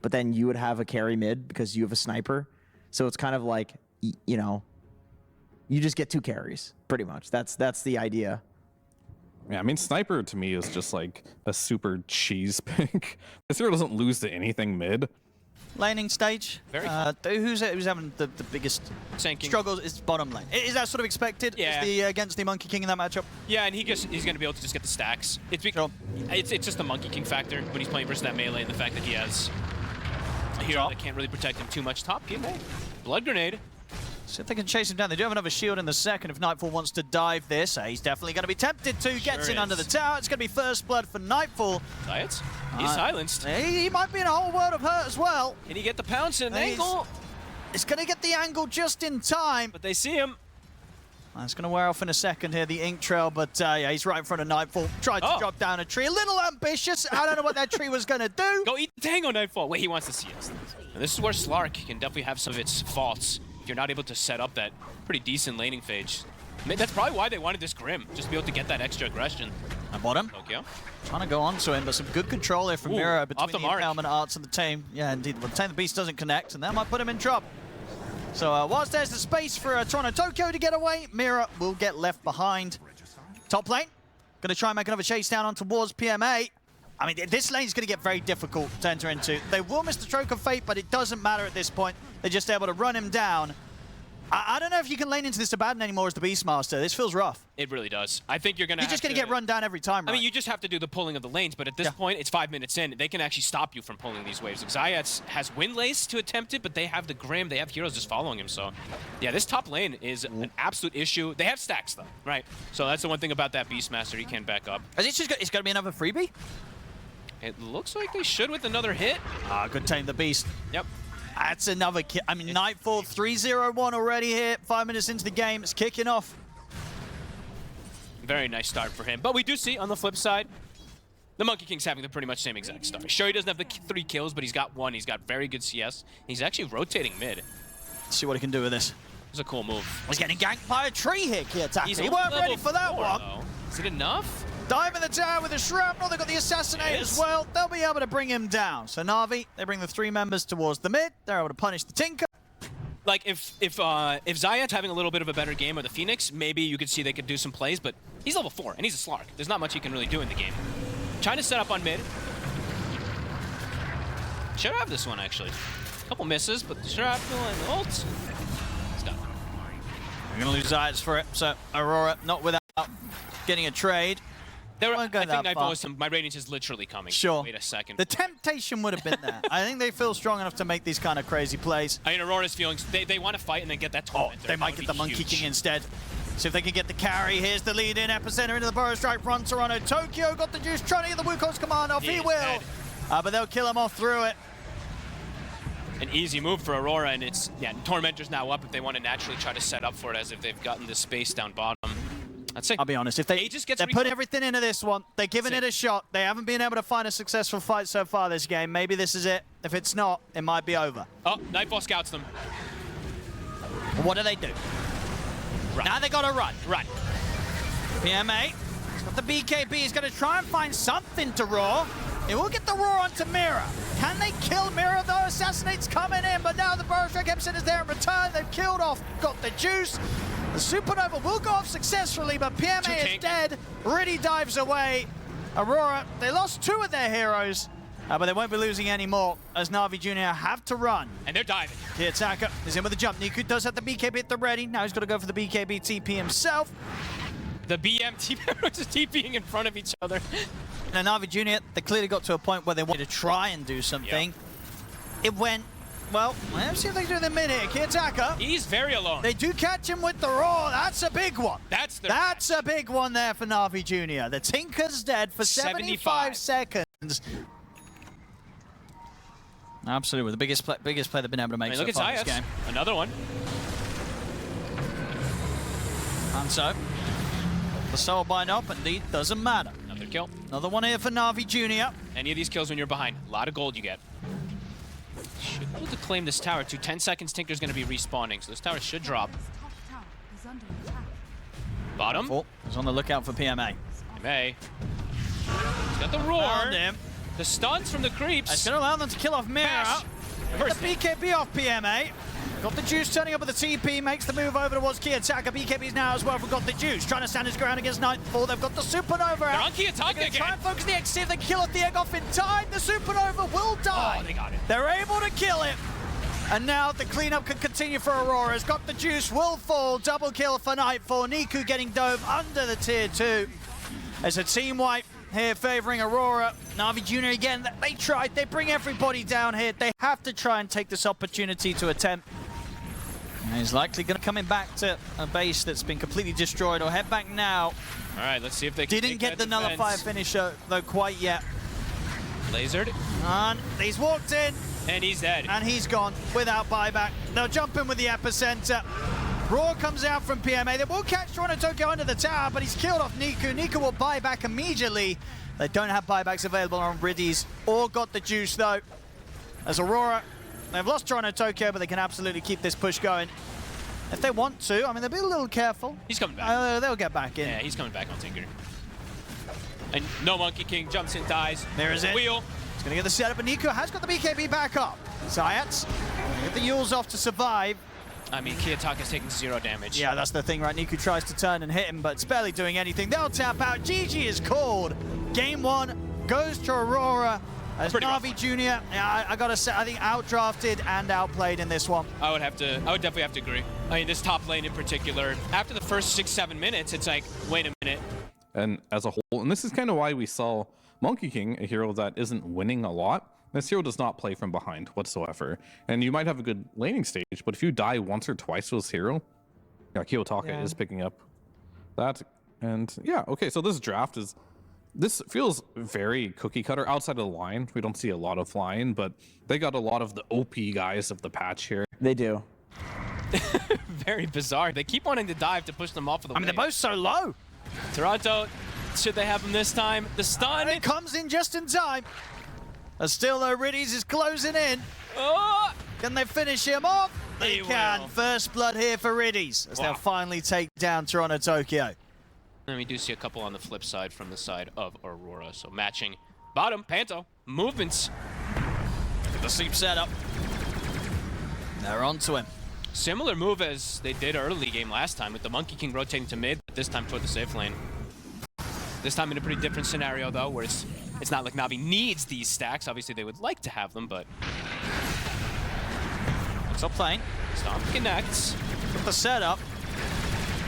but then you would have a carry mid because you have a sniper. So it's kind of like, you know, you just get 2 carries, pretty much. That's the idea. Yeah, I mean, sniper to me is just like a super cheese pick. This hero doesn't lose to anything mid. Laning stage. Who's having the biggest struggles is bottom lane. Is that sort of expected? Yeah. Against the Monkey King in that matchup? Yeah, and he's going to be able to just get the stacks. It's just the Monkey King factor when he's playing versus that melee, and the fact that he has a hero that can't really protect him too much. Top PMA. Blood Grenade. See if they can chase him down. They do have another shield in the second if Nightfall wants to dive this. He's definitely going to be tempted to. Gets in under the tower. It's going to be first blood for Nightfall. Zayat, he's silenced. He might be in a whole world of hurt as well. Can he get the pounce and angle? It's going to get the angle just in time. But they see him. It's going to wear off in a second here, the ink trail, but yeah, he's right in front of Nightfall. Tried to drop down a tree. A little ambitious. I don't know what that tree was going to do. Go eat the tango, Nightfall. Wait, he wants to see us. And this is where Slark can definitely have some of its faults. If you're not able to set up that pretty decent laning phase. That's probably why they wanted this Grim, just to be able to get that extra aggression. On bottom. Tokyo. Trying to go on to him, but some good control here from Mira between the Empowerment Arts and the Tame. Yeah, indeed. Well, the Tame the Beast doesn't connect, and that might put him in trouble. So whilst there's the space for Toronto Tokyo to get away, Mira will get left behind. Top lane. Going to try and make another chase down on towards PMA. I mean, this lane is going to get very difficult to enter into. They will miss the Stroke of Fate, but it doesn't matter at this point. They're just able to run him down. I don't know if you can lane into this Abaddon anymore as the Beastmaster. This feels rough. It really does. I think you're going to You're just going to get run down every time, right? I mean, you just have to do the pulling of the lanes, but at this point, it's 5 minutes in. They can actually stop you from pulling these waves. Zayat has Windlace to attempt it, but they have the Grim. They have heroes just following him. So, yeah, this top lane is an absolute issue. They have stacks, though, right? So that's the one thing about that Beastmaster. He can back up. It's going to be another freebie? It looks like they should with another hit. Good Tame the Beast. Yep. That's another kill. I mean, Nightfall 3-0-1 already here. 5 minutes into the game. It's kicking off. Very nice start for him. But we do see on the flip side, the Monkey King's having the pretty much same exact start. Sure, he doesn't have the 3 kills, but he's got 1. He's got very good CS. He's actually rotating mid. Let's see what he can do with this. It's a cool move. He's getting ganked by a tree here, Kiyotaka. He weren't ready for that one. Is it enough? Dive in the tower with the shrapnel. They've got the assassinate as well. They'll be able to bring him down. So Na'Vi, they bring the 3 members towards the mid. They're able to punish the Tinker. Like if Zayat's having a little bit of a better game, or the Phoenix, maybe you could see they could do some plays. But he's level 4 and he's a Slark. There's not much he can really do in the game. Trying to set up on mid. Should have this one actually. A couple misses, but the shrapnel and the ult. It's done. We're gonna lose Zayats for it. So Aurora not without getting a trade. I think Nightfall is my ratings is literally coming. Sure. Wait a second. The temptation would have been there. I think they feel strong enough to make these kind of crazy plays. I mean, Aurora's feelings, they want to fight and then get that torment. They might get the Monkey King instead. See if they can get the carry. Here's the lead in Epicenter into the Burrow Strike front. Toronto Tokyo got the juice, trying to get the Wukong's command off. He will. But they'll kill him off through it. An easy move for Aurora, and it's, Tormentor's now up if they want to naturally try to set up for it as if they've gotten the space down bottom. I'll be honest, if they're putting everything into this one, they're giving it a shot. They haven't been able to find a successful fight so far this game. Maybe this is it. If it's not, it might be over. Oh, Nightfall scouts them. What do? Run. Now they gotta run. Run. PMA, he's got the BKB. He's gonna try and find something to roar. It will get the roar onto Mira. Can they kill Mira though? Assassinate's coming in, but now the Burrow Strike Epicenter is there in return. They've killed off, got the juice. The Supernova will go off successfully, but PMA is dead. Really dives away. Aurora, they lost 2 of their heroes, but they won't be losing any more as NAVI Junior have to run. And they're diving. Kiyotaka is in with the jump. Niku does have the BKB at the ready. Now he's got to go for the BKB TP himself. The BM team members are TPing in front of each other. Now NAVI Junior, they clearly got to a point where they wanted to try and do something. It went, well, let's see if they can do the mid here. Kiyotaka. He's very alone. They do catch him with the roar. That's a big one. That's a big one there for NAVI Junior. The Tinker's dead for 75 seconds. Absolutely, the biggest play they've been able to make so far in this game. Another one. And so, the soul bind up, indeed, doesn't matter. Another kill. Another one here for NAVI Junior. Any of these kills when you're behind, a lot of gold you get. Should be able to claim this tower too. 10 seconds, Tinker's going to be respawning, so this tower should drop. Bottom. He's on the lookout for PMA. PMA. He's got the roar. Found him. The stuns from the creeps. It's going to allow them to kill off Mira. The BKB off PMA. Got the Juice turning up with the TP, makes the move over towards Kiyotaka. BKB's now as well. We've got the Juice trying to stand his ground against Nightfall. They've got the Supernova They're out. on Kiyotaka again. Try and focus the X, see if they can kill off the egg off in time. The Supernova will die. Oh, they got it. They're able to kill it. And now the cleanup can continue for Aurora. Has got the Juice, will fall. Double kill for Nightfall. Niku getting dove under the tier 2. There's a team wipe here favoring Aurora. NAVI Junior again, they tried. They bring everybody down here. They have to try and take this opportunity to attempt. And he's likely going to come in back to a base that's been completely destroyed, or head back now. All right, let's see if they can Didn't get the nullifier finisher, though, quite yet. Lasered. And he's walked in. And he's dead. And he's gone without buyback. They'll jump in with the epicenter. Roar comes out from PMA. They will catch Toronto Tokyo under the tower, but he's killed off Niku. Niku will buy back immediately. They don't have buybacks available on Riddies or got the Juice, though. As Aurora, they've lost Toronto Tokyo, but they can absolutely keep this push going. If they want to, I mean, they'll be a little careful. He's coming back. They'll get back in. Yeah, he's coming back on Tinker. And no Monkey King jumps in, dies. There is it. Wheel. He's going to get the setup, but Niku has got the BKB back up. Zayats, get the Yules off to survive. I mean, Kiyotaka's taking 0 damage. Yeah, that's the thing, right? Niku tries to turn and hit him, but it's barely doing anything. They'll tap out. GG is called. Game 1 goes to Aurora. As NAVI Junior, yeah, I gotta say, I think outdrafted and outplayed in this one. I would definitely have to agree. I mean, this top lane in particular, after the first 6-7 minutes, it's like, wait a minute. And as a whole, and this is kind of why we saw Monkey King, a hero that isn't winning a lot. This hero does not play from behind whatsoever. And you might have a good laning stage, but if you die once or twice to this hero, yeah, Kiyotaka is picking up that. And yeah, okay, so this draft is, this feels very cookie cutter outside of the line. We don't see a lot of flying, but they got a lot of the OP guys of the patch here. They do. Very bizarre. They keep wanting to dive to push them off of the I mean, they're both so low. Toronto, should they have him this time? The stun. And it comes in just in time. And still, though, Riddies is closing in. Oh! Can they finish him off? They They can. will. First blood here for Riddies as they'll finally take down Toronto Tokyo. And we do see a couple on the flip side from the side of Aurora. So matching bottom, Panto, movements. Get the sleep setup. They're onto him. Similar move as they did early game last time with the Monkey King rotating to mid, but this time toward the safe lane. This time in a pretty different scenario though, where it's not like Navi needs these stacks. Obviously they would like to have them, but Stop playing. Stomp connects. Got the setup.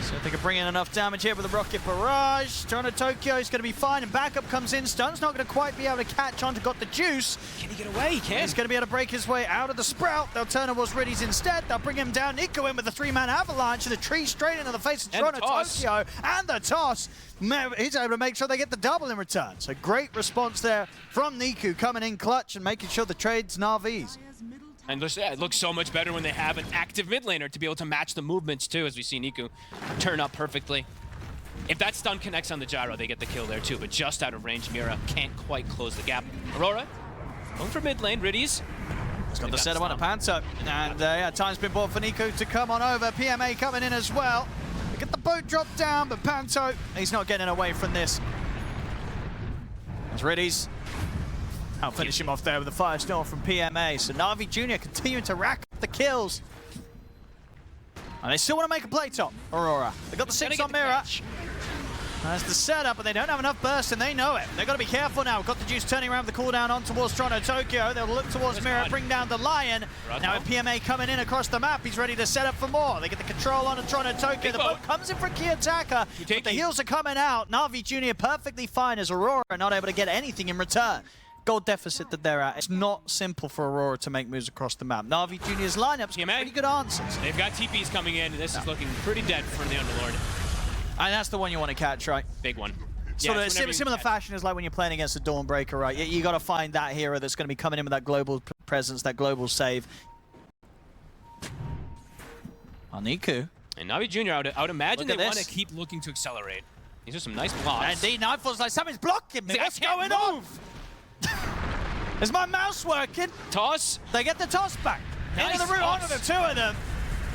So if they can bring in enough damage here with the Rocket Barrage. Toronto Tokyo is going to be fine, and backup comes in. Stun's not going to quite be able to catch on to got the Juice. Can he get away? He can. He's going to be able to break his way out of the Sprout. They'll turn towards Riddies instead. They'll bring him down. Nico in with the 3-man avalanche and the tree straight into the face of Toronto Tokyo. And the toss. He's able to make sure they get the double in return. So great response there from Niku, coming in clutch and making sure the trade's Navi's. And it looks so much better when they have an active mid laner to be able to match the movements too, as we see Niku turn up perfectly. If that stun connects on the gyro, they get the kill there too, but just out of range, Mira can't quite close the gap. Aurora, going for mid lane, Riddies. He's got the setup on a Panto, and yeah, time's been bought for Niku to come on over. PMA coming in as well. They get the boat dropped down, but Panto, he's not getting away from this. There's Riddies. I'll finish him off there with a 5-star from PMA. So NAVI Junior continuing to rack up the kills. And they still want to make a play top, Aurora. They got the 6 on Mira. That's the setup, but they don't have enough burst, and they know it. They've got to be careful now. We've got the Juice turning around the cooldown on towards Toronto Tokyo. They'll look towards Mira, bring down the Lion. Now with PMA coming in across the map, he's ready to set up for more. They get the control on Toronto Tokyo. The boat comes in for Kiyotaka, but the heals are coming out. NAVI Junior perfectly fine as Aurora not able to get anything in return. Goal deficit that they're at. It's not simple for Aurora to make moves across the map. NAVI Junior's lineup's got pretty good answers. They've got TPs coming in, and this is looking pretty dead for the Underlord. And that's the one you want to catch, right? Big one. Sort of similar fashion is like when you're playing against a Dawnbreaker, right? You got to find that hero that's going to be coming in with that global presence, that global save. Niku. And NAVI Junior, I would imagine they want to keep looking to accelerate. These are some nice blocks. Indeed, Nightfall's like, something's blocking me. What's going on? Is my mouse working? Toss. They get the toss back. Into the root onto the 2 of them.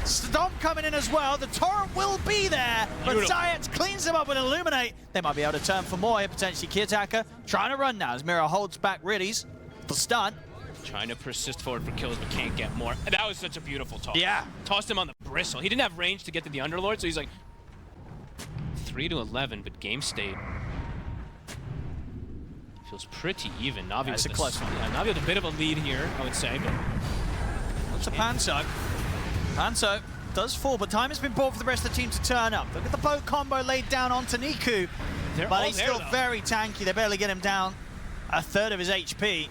Stomp coming in as well. The torrent will be there, but Zayats cleans them up with Illuminate. They might be able to turn for more here, potentially. Kiyotaka trying to run now as Mira holds back Riddies. The stun. Trying to persist forward for kills, but can't get more. That was such a beautiful toss. Yeah. Tossed him on the bristle. He didn't have range to get to the Underlord, so he's like 3 to 11, but game state feels pretty even. Navi That's with a close one. Yeah, Navi with a bit of a lead here, I would say. But That's a Panso. Panso does fall, but time has been bought for the rest of the team to turn up. Look at the bow combo laid down onto Niku. But he's still very tanky. They barely get him down a third of his HP.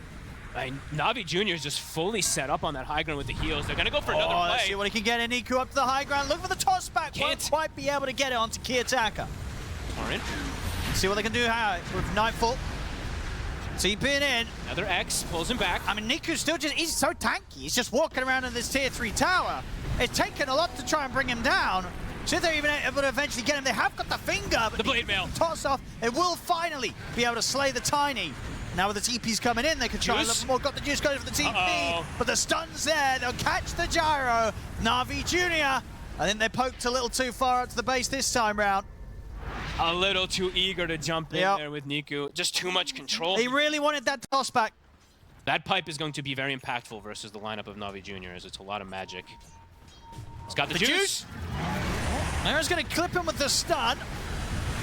NAVI Junior is just fully set up on that high ground with the heals. They're going to go for another play. Let's see what he can get in. Niku up to the high ground. Look for the toss back. Can't Won't quite be able to get it onto Kiyotaka. Torrent. See what they can do with Nightfall. TPing in. Another X pulls him back. I mean, Niku's still he's so tanky. He's just walking around in this tier 3 tower. It's taken a lot to try and bring him down. So if they're even able to eventually get him, they have got the finger. But the blade mail. Toss off. It will finally be able to slay the Tiny. Now with the TPs coming in, they can try and look more. Got the juice going for the TP, but the stun's there. They'll catch the gyro. NAVI Junior. I think they poked a little too far out to the base this time round. A little too eager to jump in there with Niku. Just too much control. He really wanted that toss back. That pipe is going to be very impactful versus the lineup of NAVI Junior, as it's a lot of magic. He's got the juice. Mira's going to clip him with the stun.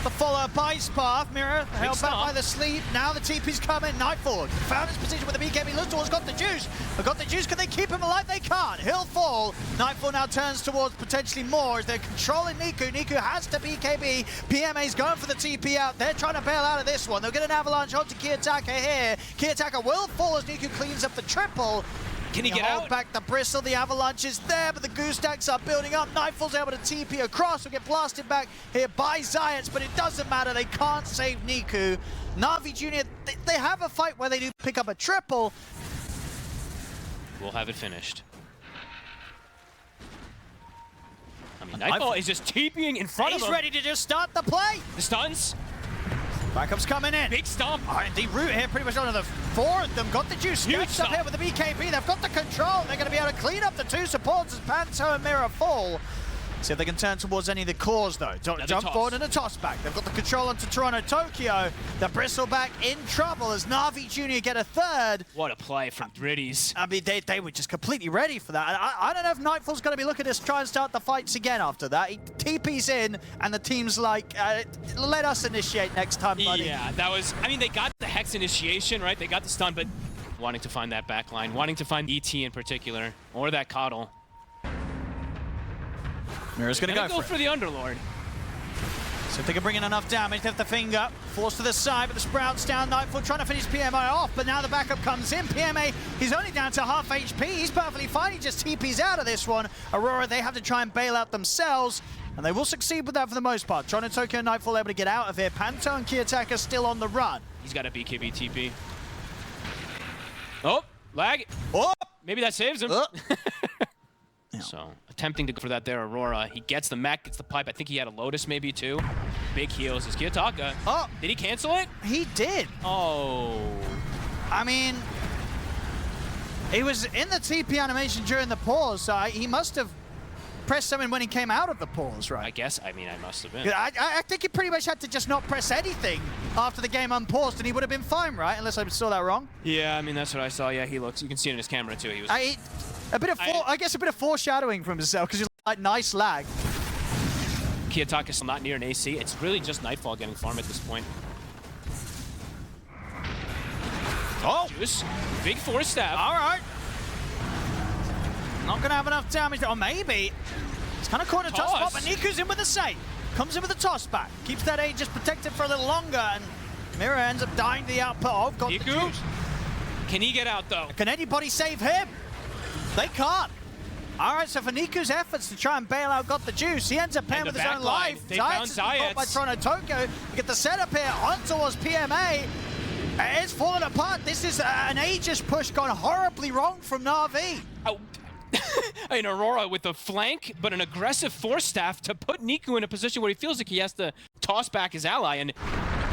The follow-up ice path. Mira held back by the sleep. Now the TP's coming. Nightfall found his position with the BKB. Looks towards got the juice. But got the juice. Can they keep him alive? They can't. He'll fall. Nightfall now turns towards potentially more as they're controlling Niku. Niku has to BKB. PMA's going for the TP out. They're trying to bail out of this one. They'll get an avalanche onto Kiyotaka here. Kiyotaka will fall as Niku cleans up the triple. Can he get out? Back the bristle, the avalanche is there, but the goose stacks are building up. Nightfall's able to TP across, will get blasted back here by Zayats, but it doesn't matter, they can't save Niku. NAVI Junior, they have a fight where they do pick up a triple. We'll have it finished. I mean, Nightfall is just TPing in front of him. He's ready to just start the play. The stuns. Backup's coming in. Big stomp. The root here pretty much onto the 4 of them. Got the juice. Huge stuff here with the BKB. They've got the control. They're going to be able to clean up the 2 supports as Panto and Mira fall. See if they can turn towards any of the cores though. Jump forward and a toss back. They've got the control onto Toronto Tokyo. The Bristleback in trouble as NAVI Junior get a 3rd. What a play from Riddies. I mean, they were just completely ready for that. I don't know if Nightfall's going to be looking to try and start the fights again after that. He TP's in, and the team's like, let us initiate next time, buddy. Yeah, that was, I mean, they got the Hex initiation, right? They got the stun, but wanting to find that back line, wanting to find ET in particular, or that Coddle. Mira's going to go for the Underlord. So if they can bring in enough damage, they have the finger. Forced to the side, but the Sprout's down. Nightfall trying to finish PMA off, but now the backup comes in. PMA, he's only down to half HP. He's perfectly fine. He just TP's out of this one. Aurora, they have to try and bail out themselves, and they will succeed with that for the most part. Toronto Tokyo and Nightfall able to get out of here. Panto and Kiyotaka still on the run. He's got a BKB TP. Oh, lag. Oh! Maybe that saves him. So, attempting to go for that there, Aurora. He gets the mech, gets the pipe. I think he had a Lotus maybe too. Big heals is Kiyotaka. Oh! Did he cancel it? He did. Oh. I mean, he was in the TP animation during the pause, so he must have pressed something when he came out of the pause, right? I guess, I mean, I must have been. I think he pretty much had to just not press anything after the game unpaused, and he would have been fine, right? Unless I saw that wrong. Yeah, I mean, that's what I saw. Yeah, he looks, you can see it in his camera too. He was... I guess a bit of foreshadowing from himself, because he's like, nice lag. Kiyotaka is not near an AC. It's really just Nightfall getting farm at this point. Oh! Juice. Big 4-stab. All right. Not going to have enough damage. Or maybe. It's kind of caught a tough spot, but Niku's in with a save. Comes in with a toss back. Keeps that Aegis protected for a little longer, and Mira ends up dying to the output of. Got Niku? Can he get out, though? Can anybody save him? They can't. All right, so for Niku's efforts to try and bail out Got the Juice, he ends up paying with his own life. They found Zayats. By Toronto Tokyo. We get the setup here on towards PMA. It's falling apart. This is an Aegis push gone horribly wrong from Na'Vi. Oh. And Aurora with the flank, but an aggressive 4-staff to put Niku in a position where he feels like he has to toss back his ally. And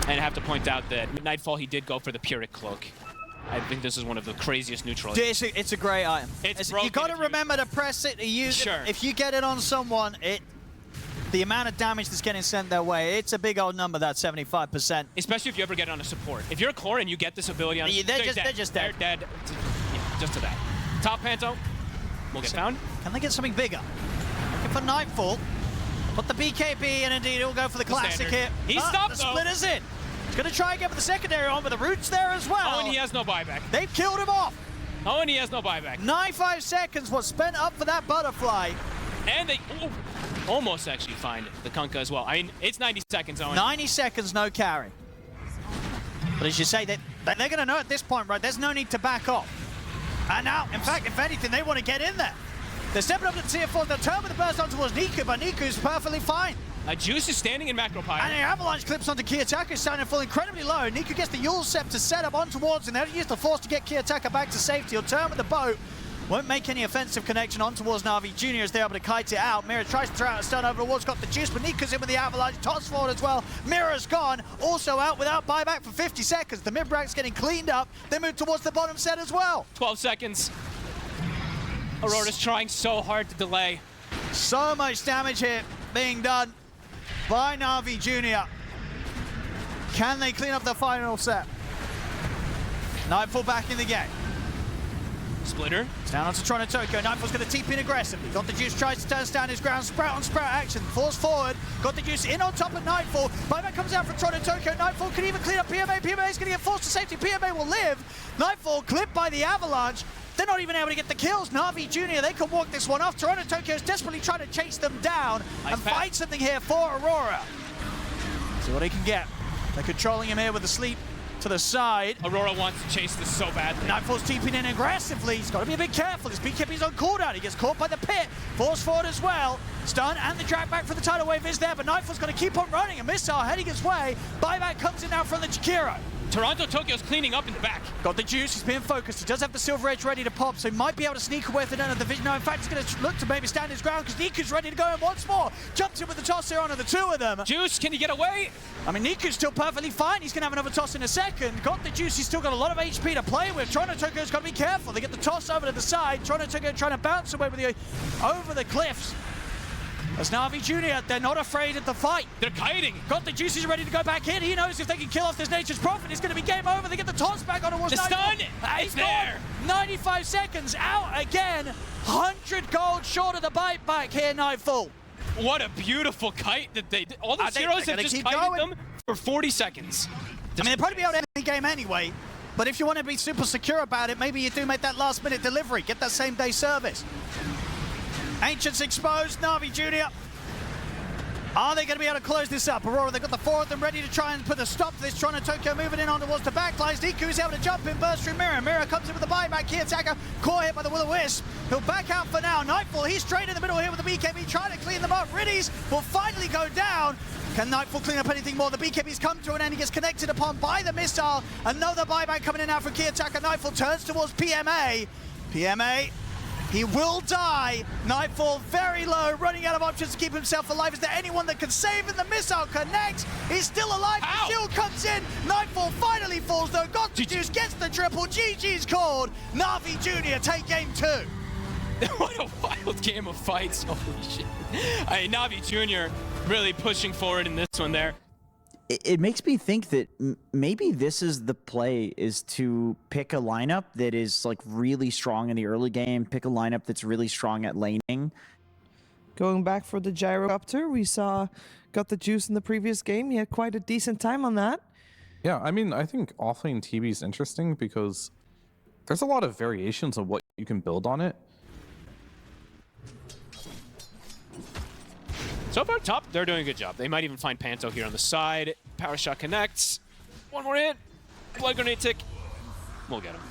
I have to point out that Nightfall, he did go for the Pyrrhic Cloak. I think this is one of the craziest neutral. It's a great item. You got to remember to press it, to use it. If you get it on someone, the amount of damage that's getting sent their way, it's a big old number, that 75%. Especially if you ever get it on a support. If you're a core and you get this ability on they're just dead. They're dead. Yeah, just to that. Top Panto will get found. Can they get something bigger? Looking for Nightfall. Put the BKB, and indeed he'll go for the classic hit. He stopped, the Splitter's in. He's going to try again with the secondary on, but the root's there as well. Oh, and he has no buyback. They've killed him off. Oh, and he has no buyback. 95 seconds was spent up for that butterfly. And they almost actually find the Kunkka as well. I mean, it's 90 seconds, Owen. 90 seconds, no carry. But as you say, they're going to know at this point, right, there's no need to back off. And now, in fact, if anything, they want to get in there. They're stepping up to the tier 4. They'll turn with the burst on towards Niku, but Niku's perfectly fine. Juice is standing in macro pyre. And the avalanche clips onto Kiyotaka, starting to fall incredibly low. Niku gets the Yule Scepter set up on towards him. They'll use the force to get Kiyotaka back to safety. He'll turn with the boat. Won't make any offensive connection on towards NAVI Junior as they're able to kite it out. Mira tries to throw out a stun over towards, got the juice, but Niku's in with the avalanche, toss forward as well. Mira's gone, also out without buyback for 50 seconds. The mid-brack's getting cleaned up. They move towards the bottom set as well. 12 seconds. Aurora's trying so hard to delay. So much damage here being done by NAVI Junior. Can they clean up the final set? Nightfall back in the game. Splitter. It's down onto Toronto Tokyo. Nightfall's going to TP in aggressively. Got the juice, tries to stand his ground. Sprout on Sprout action. Falls forward. Got the juice in on top of Nightfall. Buyback comes out from Toronto Tokyo. Nightfall can even clean up PMA. PMA is going to get forced to safety. PMA will live. Nightfall clipped by the avalanche. They're not even able to get the kills. NAVI Junior, they can walk this one off. Toronto Tokyo is desperately trying to chase them down and find something here for Aurora. See what he can get. They're controlling him here with the sleep to the side. Aurora wants to chase this so badly. Nightfall's TPing in aggressively. He's got to be a bit careful. His BKB's on cooldown. He gets caught by the pit. Force forward as well. Stun and the drag back for the tidal wave is there, but Nightfall's going to keep on running. A missile heading his way. Buyback comes in now from the Chikiro. Toronto Tokyo's cleaning up in the back. Got the juice, he's being focused. He does have the silver edge ready to pop, so he might be able to sneak away with another vision. No, in fact, he's going to look to maybe stand his ground because Niku's ready to go in once more. Jumps in with the toss here onto the two of them. Juice, can he get away? I mean, Niku's still perfectly fine. He's going to have another toss in a second. Got the juice, he's still got a lot of HP to play with. Toronto Tokyo's got to be careful. They get the toss over to the side. Toronto Tokyo trying to bounce away with over the cliffs. As NAVI Junior, they're not afraid of the fight. They're kiting. Got the juices ready to go back in. He knows if they can kill off this Nature's Prophet, it's going to be game over. They get the toss back on towards the stun. It's there. 95 seconds out again. 100 gold short of the bite back here, Nightfall. What a beautiful kite that they did. All the heroes have just kited them for 40 seconds. I mean, they'll probably be able to end the game anyway. But if you want to be super secure about it, maybe you do make that last-minute delivery. Get that same-day service. Ancients exposed, NAVI Junior. Are they going to be able to close this up? Aurora, they've got the four of them ready to try and put a stop to this. Toronto Tokyo moving in on towards the backlines. Niku is able to jump in, burst through Mira. Mira comes in with the buyback. Kiyotaka, core hit by the Will-O-Wisp. He'll back out for now. Nightfall, he's straight in the middle here with the BKB, trying to clean them up. Riddies will finally go down. Can Nightfall clean up anything more? The BKB's come to an end. He gets connected upon by the missile. Another buyback coming in now from Kiyotaka. Nightfall turns towards PMA. PMA. He will die. Nightfall very low, running out of options to keep himself alive. Is there anyone that can save him? The missile connects. He's still alive. The shield comes in. Nightfall finally falls though. Got the juice, gets the triple. GG's called. NAVI Junior take game 2. What a wild game of fights. Holy shit. I mean, NAVI Junior really pushing forward in this one there. It makes me think that maybe this is the play, is to pick a lineup that is like really strong in the early game, pick a lineup that's really strong at laning. Going back for the gyrocopter, we saw got the juice in the previous game. He had quite a decent time on that. Yeah, I mean, I think offlane TB is interesting because there's a lot of variations of what you can build on it. So far, top, they're doing a good job. They might even find Panto here on the side. Power shot connects. One more hit. Blood grenade tick. We'll get him.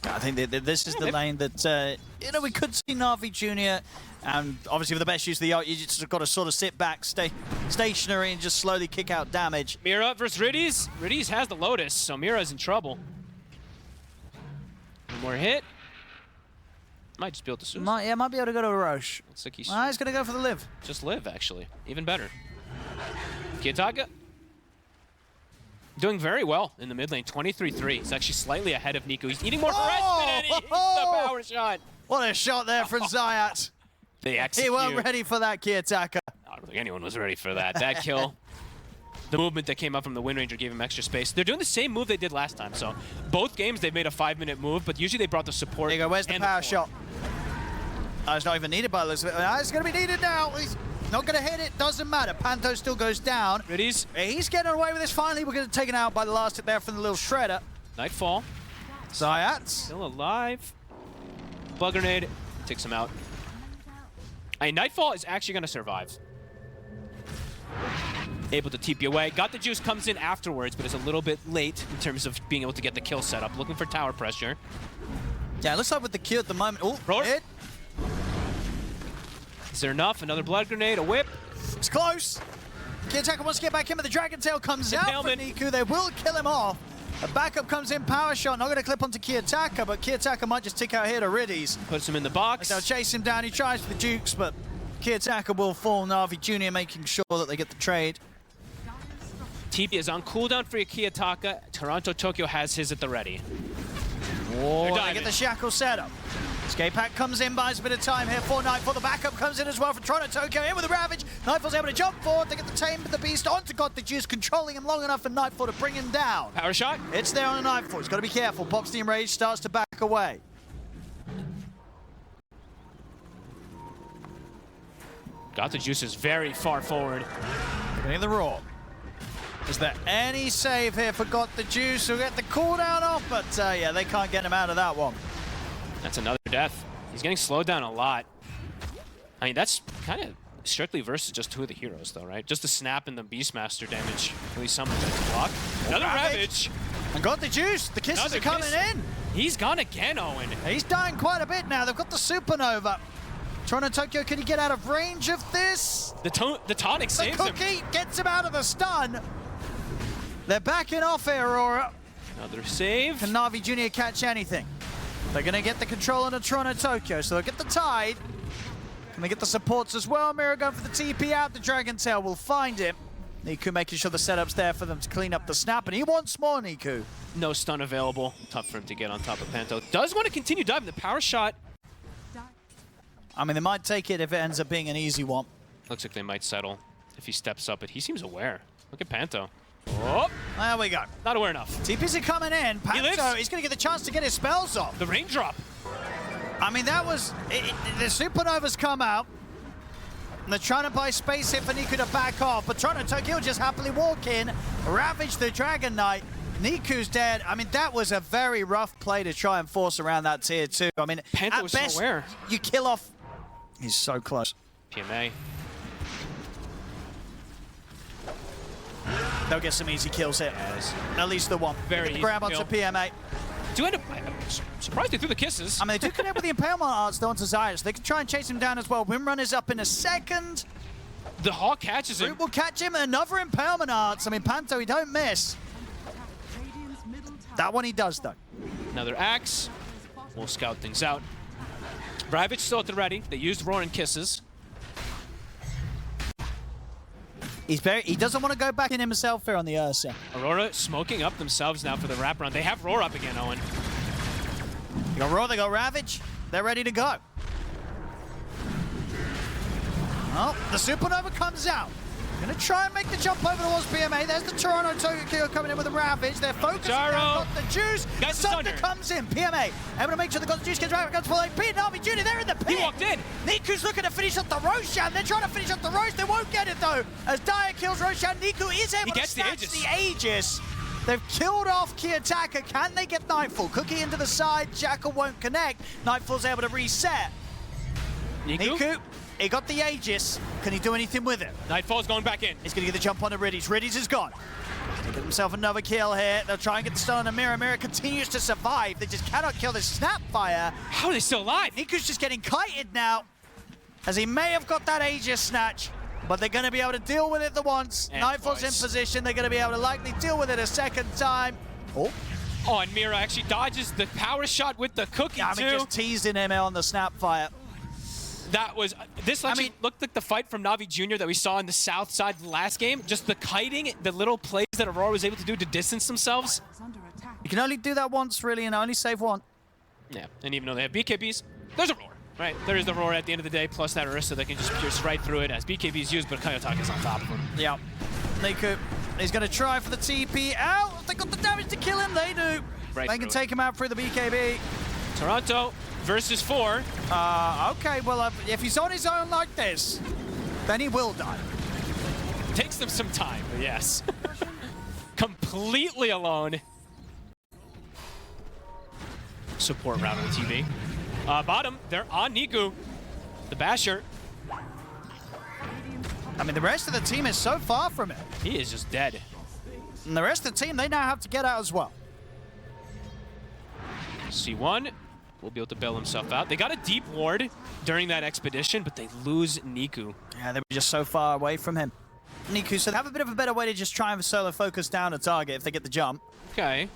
I think that this is the lane that, you know, we could see NAVI Junior, and obviously with the best use of the ult, you just got to sort of sit back, stay stationary, and just slowly kick out damage. Mira versus Riddies. Riddies has the Lotus, so Mira's in trouble. One more hit. Might just be able to Suicide. Might be able to go to a Roche. Looks like he's going to go for the live. Just live, actually. Even better. Kiyotaka. Doing very well in the mid lane, 23-3. He's actually slightly ahead of Niku. He's eating more harassment, and he hits the power shot. What a shot there from Zayat. They execute. He wasn't ready for that key attacker. I don't think anyone was ready for that. That kill, the movement that came up from the Wind Ranger gave him extra space. They're doing the same move they did last time. So both games they've made a 5-minute move, but usually they brought the support. There you go, where's the power shot? Oh, it's not even needed by Elizabeth. It's going to be needed now. He's not going to hit it. Doesn't matter. Panto still goes down. Riddies. He's getting away with this. Finally, we're going to take it out by the last hit there from the little shredder. Nightfall. Zayat. Still alive. Bug grenade. Takes him out. Nightfall is actually going to survive. Able to TP away. Got the juice, comes in afterwards, but is a little bit late in terms of being able to get the kill set up. Looking for tower pressure. Yeah, looks like with the Q at the moment. Oh, hit. Is there enough? Another blood grenade, a whip. It's close. Key attacker wants to get back in, but the Dragon Tail comes out for Niku. They will kill him off. A backup comes in, power shot. Not going to clip onto Key attacker, but Key attacker might just tick out here to Riddies. Puts him in the box. They'll chase him down. He tries for the Dukes, but Key attacker will fall. NAVI Junior making sure that they get the trade. TP is on cooldown for Kiyotaka. Toronto Tokyo has his at the ready. Oh, they get the shackle set up. Escape Pack comes in, buys a bit of time here for Nightfall. The backup comes in as well for Toronto Tokyo. In with the Ravage. Nightfall's able to jump forward. They get the Tame of the Beast onto God the Juice, controlling him long enough for Nightfall to bring him down. Power shot. It's there on a Nightfall. He's got to be careful. Pops the Enrage, starts to back away. Got the Juice is very far forward. Getting the Raw. Is there any save here for Got the Juice? We'll get the cooldown off, but yeah, they can't get him out of that one. That's another death. He's getting slowed down a lot. I mean, that's kind of strictly versus just 2 of the heroes, though, right? Just the snap and the Beastmaster damage. At least someone's going to block. Another Ravage. And Got the Juice. The kisses are coming in. He's gone again, Owen. He's dying quite a bit now. They've got the Supernova. Toronto Tokyo, can he get out of range of this? The tonic saves him. The cookie gets him out of the stun. They're backing off here, Aurora. Another save. Can NAVI Junior catch anything? They're going to get the control on Toronto Tokyo, so they'll get the Tide. Can they get the supports as well? Mira going for the TP out. The Dragon Tail will find him. Niku making sure the setup's there for them to clean up the snap, and he wants more, Niku. No stun available. Tough for him to get on top of Panto. Does want to continue diving. The power shot. I mean, they might take it if it ends up being an easy one. Looks like they might settle if he steps up, but he seems aware. Look at Panto. Oh, there we go. Not aware enough. TP's are coming in. Panto, he's going to get the chance to get his spells off. The raindrop. I mean, that was... the Supernovas come out. And they're trying to buy space here for Niku to back off, but Toronto Tokyo just happily walk in, ravage the Dragon Knight. Niku's dead. I mean, that was a very rough play to try and force around that tier 2. I mean, Panto at was best, so aware. You kill off... He's so close. PMA. They'll get some easy kills here. Yes. At least the one. Very easy grab kill. onto PMA. Do end up, I'm surprised they threw the kisses. I mean, they do connect with the Impalement Arts though onto Zayas. So they can try and chase him down as well. Wimrun is up in a second. The Hawk catches him. Root will catch him. Another Impalement Arts. I mean, Panto, he don't miss. That one he does, though. Another axe. We'll scout things out. Ravage still at the ready. They used Roaring Kisses. He doesn't want to go back in himself here on the Ursa. Aurora smoking up themselves now for the wraparound. They have Roar up again, Owen. They got Roar, they got Ravage. They're ready to go. Oh, the Supernova comes out. Gonna try and make the jump over towards PMA. There's the Toronto Tokyo coming in with a Ravage. They're focusing on Got the Juice. Guys, the Thunder comes in. PMA able to make sure the Got the Juice gets right against full AP. NAVI Junior, they're in the pit. He walked in. Niku's looking to finish up the Roshan. They're trying to finish up the Roche. They won't get it though. As Dyer kills Roshan, Niku is able to snatch the Aegis. They've killed off Kiyotaka. Can they get Nightfall? Cookie into the side. Jackal won't connect. Nightfall's able to reset. Niku, he got the Aegis. Can he do anything with it? Nightfall's going back in. He's going to get the jump on the Riddies. Riddies is gone. He's going to get himself another kill here. They'll try and get the stun on the Mira. Mira continues to survive. They just cannot kill this Snapfire. How are they still alive? Niku's just getting kited now, as he may have got that Aegis snatch, but they're going to be able to deal with it the once. And Nightfall's twice. in position. They're going to be able to likely deal with it a second time. Oh, and Mira actually dodges the power shot with the cookie, I mean, too. just teasing him on the Snapfire. That was, this actually looked like the fight from NAVI Junior that we saw in the south side of the last game. Just the kiting, the little plays that Aurora was able to do to distance themselves. You can only do that once, really, and only save one. Yeah, and even though they have BKBs, there's Aurora, right? There is the Aurora at the end of the day, plus that Arista that can just pierce right through it as BKBs used, but Kayotaka's on top of him. Yeah. Niku, he's going to try for the TP out. They got the damage to kill him. They do. Right they can take him out through the BKB. Toronto versus 4. Okay, well, if he's on his own like this, then he will die. Takes them some time, but yes. Completely alone. Support round on the TV. Bottom, they're on Niku, the Basher. I mean, the rest of the team is so far from it. He is just dead. And the rest of the team, they now have to get out as well. C1 will be able to bail himself out. They got a deep ward during that expedition, but they lose Niku. Yeah, they were just so far away from him. Niku, so they have a bit of a better way to just try and solo focus down a target if they get the jump. Okay.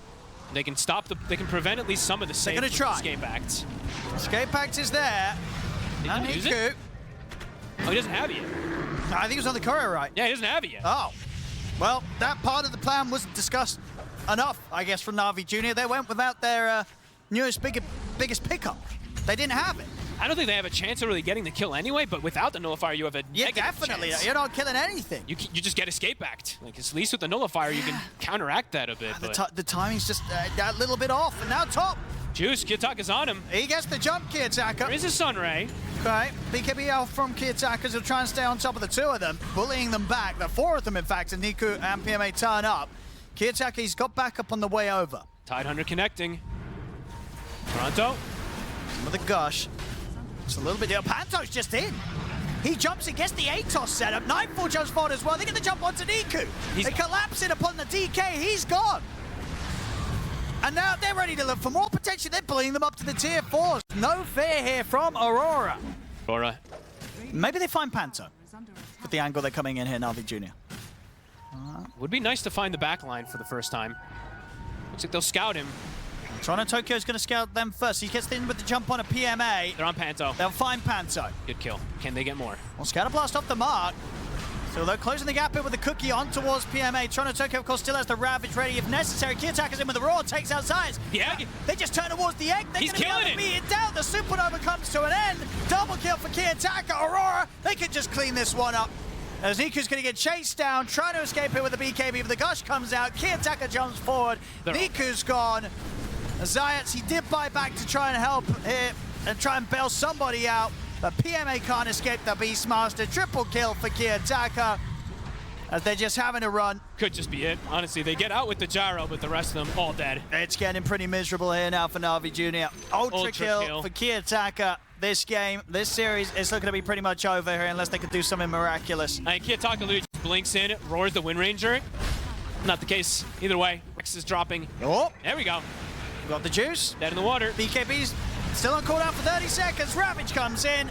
They can stop they can prevent at least some of the save. They're gonna try. Escape Act. Escape Act is there. And Niku. use it? Oh, he doesn't have it yet. I think he was on the courier, right? Yeah, he doesn't have it yet. Oh. Well, that part of the plan wasn't discussed enough, I guess, from NAVI Junior. They went without their newest, biggest pickup. They didn't have it. I don't think they have a chance of really getting the kill anyway, but without the nullifier, you have a Yeah, negative definitely. chance. You're not killing anything. You just get Escape Act. Like, at least with the nullifier, you can counteract that a bit. The timing's just that little bit off, and now top. Juice, Kiyotaka's on him. He gets the jump, Kiyotaka. There is a Sunray. Okay, BKB out from Kiyotaka's will try and stay on top of the two of them, bullying them back. The four of them, in fact, and Niku and PMA turn up. Kiyotaka's got back up on the way over. Tidehunter connecting. Toronto. With a gush. It's a little bit deal. Panto's just in. He jumps and gets the ATOS setup. Nightfall jumps forward as well. They get the jump onto Niku. They collapse it upon the DK. He's gone. And now they're ready to look for more potential. They're bullying them up to the tier 4s. No fear here from Aurora. Aurora. Maybe they find Panto with the angle they're coming in here, NAVI Junior. Would be nice to find the back line for the first time. Looks like they'll scout him. Toronto Tokyo's going to scout them first. He gets in with the jump on a PMA. They're on Panto. They'll find Panto. Good kill. Can they get more? Well, Scatter Blast off the mark. So they're closing the gap here with the cookie on towards PMA. Toronto Tokyo, of course, still has the Ravage ready if necessary. Kiyotaka's in with the Raw, takes out Science. The egg. They just turn towards the egg. They're He's going to be able to beat it down. The Supernova comes to an end. Double kill for Kiyotaka. Aurora, they can just clean this one up. As Niku's going to get chased down, trying to escape here with the BKB, but the gush comes out. Kiyotaka jumps forward. Niku's gone. Zayats, he did buy back to try and help here and try and bail somebody out, but PMA can't escape the Beastmaster. Triple kill for Kiyotaka as they're just having a run. Could just be it. Honestly, they get out with the gyro, but the rest of them all dead. It's getting pretty miserable here now for NAVI Junior. Ultra kill for Kiyotaka. This game, this series is looking to be pretty much over here unless they could do something miraculous. And Kiyotaka literally just blinks in, roars the Wind Ranger. Not the case. Either way, Rex is dropping. Oh, there we go. Got the juice. Dead in the water. BKB's still on cooldown for 30 seconds. Ravage comes in.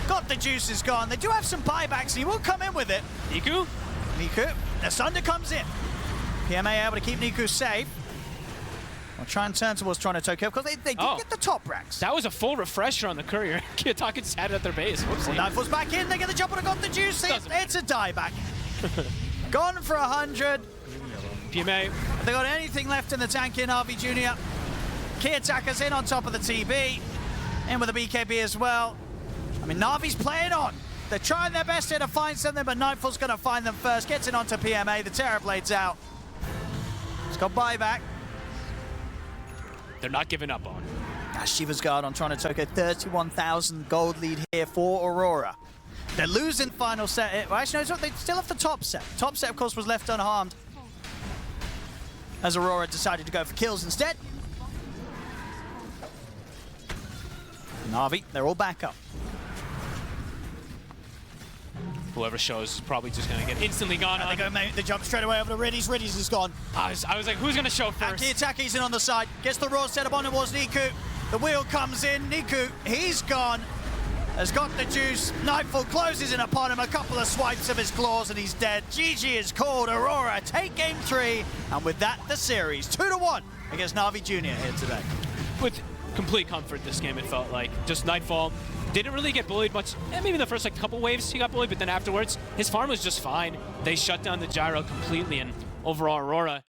Got the juice is gone. They do have some buybacks. He will come in with it. Niku. The Sunder comes in. PMA able to keep Niku safe. I'll try and turn towards Toronto Tokyo because they did get the top racks. That was a full refresher on the courier. Kiyotaka just had it at their base. Whoopsie. Nightfall's back in. They get the jump and got the juice. It's a dieback. Gone for 100. PMA. Have they got anything left in the tank in NAVI Junior? Kiyotaka's in on top of the TB. In with the BKB as well. I mean, Navi's playing on. They're trying their best here to find something, but Nightfall's going to find them first. Gets in onto PMA. The Terrorblade's out. It's got buyback. They're not giving up on. Shiva's guard on Toronto Tokyo. 31,000 gold lead here for Aurora. They're losing final set. Well, actually, no, they still have the top set. Top set, of course, was left unharmed as Aurora decided to go for kills instead. Navi, they're all back up. Whoever shows is probably just going to get instantly gone. They go the jump straight away over to Riddies. Riddies is gone. I was like, who's going to show first? Kiyotaka's in on the side. Gets the raw set up on towards Niku. The wheel comes in. Niku, he's gone. Has got the juice. Nightfall closes in upon him. A couple of swipes of his claws and he's dead. GG is called. Aurora take game 3. And with that, the series 2-1 against NAVI Junior here today. With complete comfort this game, it felt like. Just Nightfall Didn't really get bullied much. Maybe the first like couple waves he got bullied, but then afterwards, his farm was just fine. They shut down the gyro completely, and overall Aurora